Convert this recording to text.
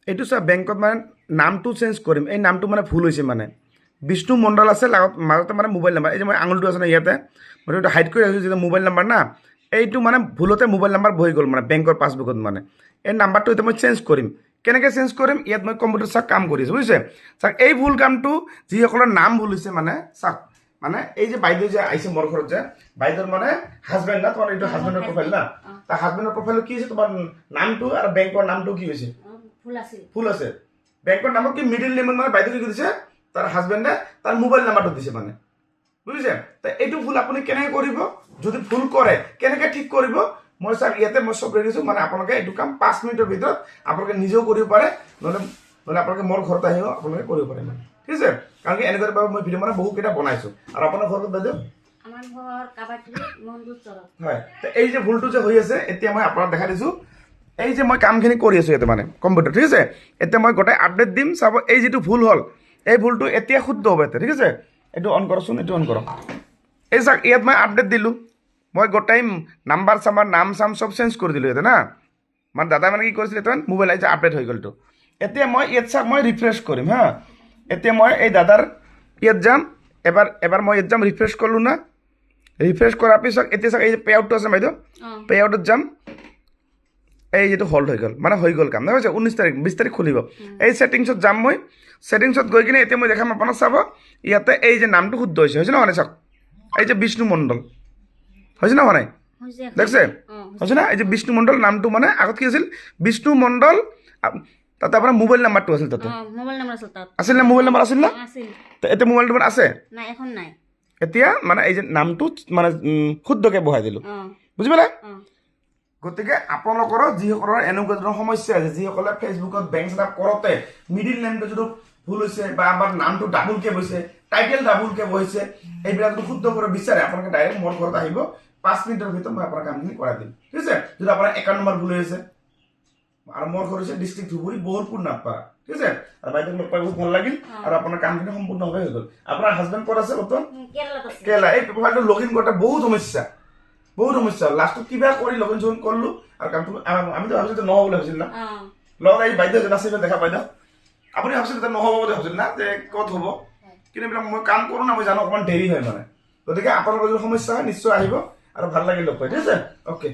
এইটো চা বেংকত মানে নামটো চেঞ্জ কৰিম, এই নামটো মানে ভুল হৈছে মানে বিষ্ণু মণ্ডল আছে মাজতে মানে মোবাইল নাম্বাৰ, এই যে মই আঙুলটো আছে না ইয়াতে মই এইটো হাইড কৰি ৰাখিছোঁ যেতিয়া মোবাইল নাম্বাৰ না, এইটো মানে ভুলতে মোবাইল নাম্বাৰ বহি গ'ল মানে বেংকৰ পাছবুকত মানে এই নাম্বাৰটো এতিয়া মই চেঞ্জ কৰিম। কেনেকৈ চেঞ্জ কৰিম, ইয়াত মই কম্পিউটাৰ চাওক কাম কৰি আছোঁ বুজিছে। চাওক এই ভুল কামটো যিসকলৰ নাম ভুল হৈছে মানে চাওক, মানে এই যে বাইদেউ যে আহিছে মোৰ ঘৰত যে বাইদেউৰ মানে হাজবেণ্ড না, তোমাৰ এইটো হাজবেণ্ডৰ প্ৰফাইল না, তাৰ হাজবেণ্ডৰ প্ৰফাইলত কি হৈছে তোমাৰ নামটো আৰু বেংকৰ নামটো কি হৈছে ভুল আছে। বেংকৰ নামত কি মিডিল নেমত মানে বাইদেউ কি দিছে তাৰ হাজবেণ্ডে তাৰ মোবাইল নাম্বাৰটো দিছে মানে বুজিছে। তো এইটো ভুল আপুনি কেনেকৈ কৰিব, যদি ভুল কৰে কেনেকৈ ঠিক কৰিব, মই চাওক ইয়াতে মই চব ৰেডি দিছোঁ, মানে আপোনালোকে এইটো কাম 5 মিনিটৰ ভিতৰত আপোনালোকে নিজেও কৰিব পাৰে, নহ'লে আপোনালোকে মোৰ ঘৰত আহিও আপোনালোকে কৰিব পাৰে মানে ঠিক আছে। কাৰণ কি এনেকৈ মই ভিডিঅ' মানে বহুকেইটা বনাইছোঁ। আৰু আপোনাৰ ঘৰত বাইদেউ হয়, তো এই যে ভুলটো যে হৈ আছে এতিয়া মই আপোনাক দেখাই দিছোঁ। এই যে মই কামখিনি কৰি আছোঁ ইয়াতে মানে কম্পিউটাৰ ঠিক আছে। এতিয়া মই গোটেই আপডেট দিম, চাব এই যিটো ভুল হ'ল এই ভুলটো এতিয়া শুদ্ধ হ'ব এতিয়া ঠিক আছে। এইটো অন কৰকচোন, এইটো অন কৰক। এই চাওক ইয়াত মই আপডেট দিলোঁ, মই গোটেই নাম্বাৰ চাম্বাৰ নাম চাম চব চেঞ্জ কৰি দিলোঁ ইয়াতে না, মানে দাদা মানে কি কৰিছিলে এতিয়া মোবাইল আহিছে আপডেট হৈ গ'লতো। এতিয়া মই ইয়াত চাওক মই ৰিফ্ৰেছ কৰিম হা, এতিয়া মই এই দাদাৰ ইয়াত যাম, এবাৰ মই ইয়াত যাম ৰিফ্ৰেছ কৰিলোঁ না, ৰিফ্ৰেছ কৰাৰ পিছত এতিয়া চাওক এই যে পে আউটটো আছে বাইদেউ, পে আউটত যাম, এই যিটো হল্ড হৈ গ'ল মানে হৈ গ'ল কাম নহয় 19 তাৰিখ 20 তাৰিখ খুলিব। এই ছেটিংছত যাম মই, ছেটিংছত গৈ কিনে এতিয়া মই দেখাম আপোনাক চাব ইয়াতে এই যে নামটো শুদ্ধ হৈছে না মানে চাওক এই যে বিষ্ণু মণ্ডল হৈছে না হোৱা নাই দেখছে হৈছে না, এই যে বিষ্ণু মণ্ডল নামটো মানে আগত কি আছিল বিষ্ণু মণ্ডল, তাতে আপোনাৰ মোবাইল নাম্বাৰটো আছিল তাতে আছিল না, মোবাইল নাম্বাৰ আছিল না, তো এতিয়া মোবাইল নাম্বাৰ আছে এতিয়া মানে এই যে নামটো মানে শুদ্ধকৈ বহাই দিলোঁ বুজি পালে। গতিকে আপোনালোকৰ যিসকলৰ এনেকুৱা ধৰণৰ সমস্যা আছে, যিসকলে ফেচবুকত বেংক ছেটআপ কৰোঁতে মিডিল নেমটো যদি ভুল হৈছে বা আমাৰ নামটো ডাবুলকৈ বহিছে, টাইটেল ডাবুলকৈ বহিছে, এইবিলাক যদি শুদ্ধ কৰিব বিচাৰে আপোনালোকে ডাইৰেক্ট মোৰ ঘৰত আহিব, 5 মিনিটৰ ভিতৰত মই আপোনাৰ কামখিনি কৰাই দিম ঠিক আছে। যদি আপোনাৰ একাউণ্ট নম্বৰ ভুল হৈ আছে, আৰু মোৰ ঘৰ হৈছে ডিষ্ট্ৰিক্ট ধুবুৰী বহুলপুৰ নাটপাৰা ঠিক আছে। আৰু বাইদেউক লগ পাই বহুত ভাল লাগিল আৰু আপোনাৰ কামখিনি সম্পূৰ্ণভাৱে হৈ গ'ল। আপোনাৰ হাজবেণ্ড ক'ত আছে বৰ্তমান? কেৰেলা। এই প্ৰফাইলটো লগ ইন কৰোঁতে বহুত সমস্যা লাষ্টত কিবা কৰি লগ ইন চগিন কৰিলোঁ আৰু কামটো আমিতো ভাবিছোঁ নহ'ব বুলি ভাবিছিল না, লগত আহি বাইদেউ যেন আছে দেখা বাইদেউ আপুনি ভাবিছিল যে নহ'ব বুলি ভাবিছিল না, যে ক'ত হ'ব, কিন্তু এইবিলাক মই কাম কৰোঁ না, মই জানো অকণমান দেৰি হয় মানে। গতিকে আপোনালোকৰ যদি সমস্যা হয় নিশ্চয় আহিব আৰু ভাল লাগিল লগ পাই ঠিক আছে। অ'কে।